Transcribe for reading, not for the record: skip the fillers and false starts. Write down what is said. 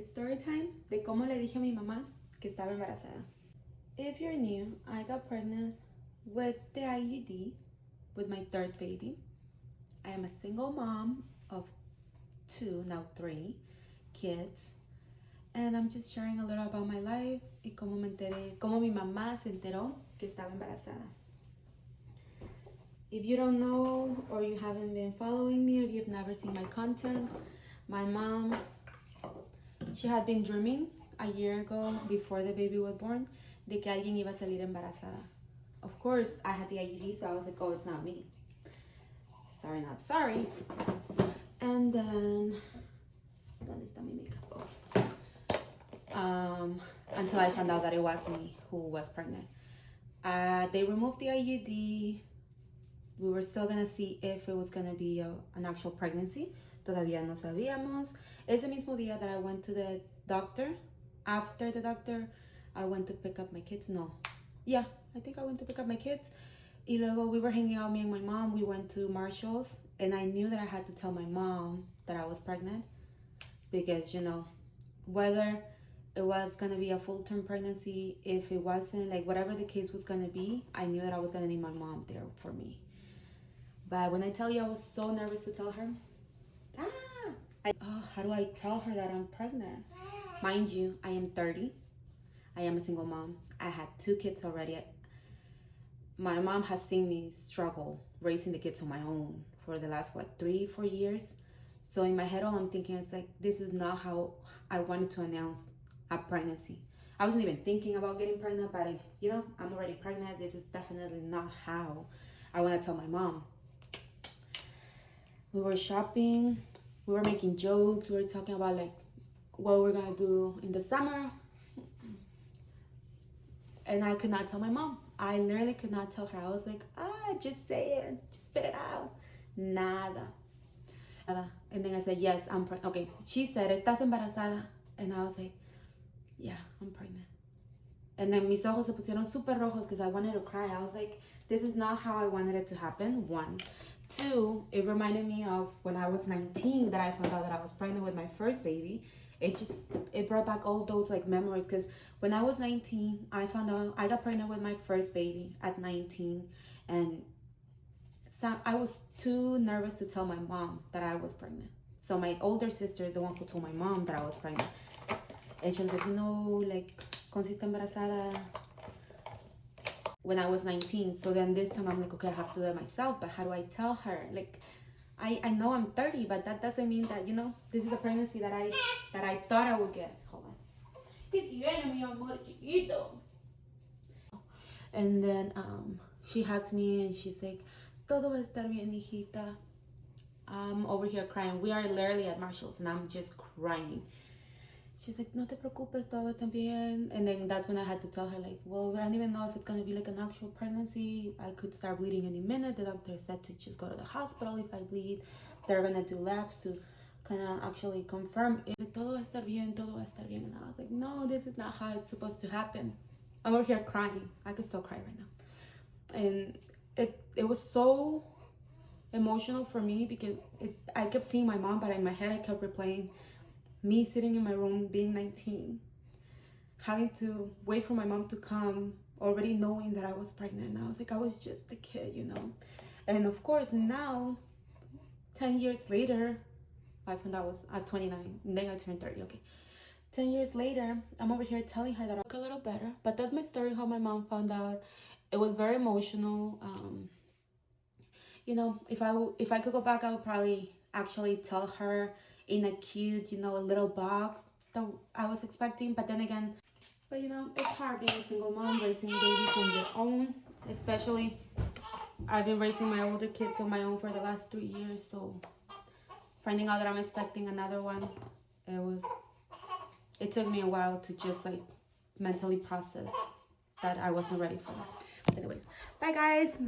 Story time de cómo le dije a mi mamá que estaba embarazada. If you're new, I got pregnant with the IUD with my third baby. I am a single mom of 2, now 3 kids. And I'm just sharing a little about my life y cómo me enteré, cómo mi mamá se enteró que estaba embarazada. If you don't know or you haven't been following me or you've never seen my content, my mom, she had been dreaming a year ago before the baby was born de que alguien iba a salir embarazada. Of course, I had the IUD, so I was like, oh, it's not me. Sorry, not sorry. And then, ¿dónde está mi makeup? Until I found out that it was me who was pregnant. They removed the IUD. We were still gonna see if it was gonna be an actual pregnancy. Todavía no sabíamos. Ese mismo día that I went to the doctor, after the doctor, I went to pick up my kids. No. Yeah, I think I went to pick up my kids. Y luego we were hanging out, me and my mom. We went to Marshall's, and I knew that I had to tell my mom that I was pregnant because, you know, whether it was gonna be a full-term pregnancy, if it wasn't, like whatever the case was gonna be, I knew that I was gonna need my mom there for me. But when I tell you I was so nervous to tell her, how do I tell her that I'm pregnant? Mind you, I am 30. I am a single mom. I had 2 kids already. My mom has seen me struggle raising the kids on my own for the last, 3-4 years. So in my head, all I'm thinking is like, this is not how I wanted to announce a pregnancy. I wasn't even thinking about getting pregnant, but if, you know, I'm already pregnant, this is definitely not how I want to tell my mom. We were shopping, we were making jokes, we were talking about like what we're gonna do in the summer. And I could not tell my mom. I literally could not tell her. I was like, just say it, just spit it out. Nada. And then I said, yes, I'm pregnant. Okay, she said, ¿estás embarazada? And I was like, yeah, I'm pregnant. And then mis ojos se pusieron super rojos because I wanted to cry. I was like, this is not how I wanted it to happen, 1. 2, it reminded me of when I was 19 that I found out that I was pregnant with my first baby. It brought back all those like memories because when I was 19, I found out I got pregnant with my first baby at 19, and I was too nervous to tell my mom that I was pregnant. So my older sister is the one who told my mom that I was pregnant. And she was like, you know, like, consiste embarazada when I was 19. So then this time I'm like, okay, I have to do it myself, but how do I tell her? Like, I know I'm 30, but that doesn't mean that, you know, this is a pregnancy that I thought I would get. Hold on. And then she hugs me and she's like, todo va a estar bien, hijita. I'm over here crying. We are literally at Marshall's and I'm just crying. She's like, no te preocupes, todo está bien. And then that's when I had to tell her, like, well, I don't even know if it's going to be like an actual pregnancy. I could start bleeding any minute. The doctor said to just go to the hospital if I bleed. They're going to do labs to kind of actually confirm it. Like, todo va a estar bien, todo va a estar bien. And I was like, no, this is not how it's supposed to happen. I'm over here crying. I could still cry right now. And it was so emotional for me because I kept seeing my mom, but in my head I kept replaying me sitting in my room being 19, having to wait for my mom to come, already knowing that I was pregnant. And I was like, I was just a kid, you know. And of course now, 10 years later, I found out I was at 29, and then I turned 30, okay. 10 years later, I'm over here telling her that I look a little better, but that's my story, how my mom found out. It was very emotional. You know, if I could go back, I would probably actually tell her in a cute, you know, a little box that I was expecting. But then again, but you know, it's hard being a single mom, raising babies on your own. Especially, I've been raising my older kids on my own for the last 3 years. So finding out that I'm expecting another one, it took me a while to just like mentally process that I wasn't ready for that. But anyways, bye guys.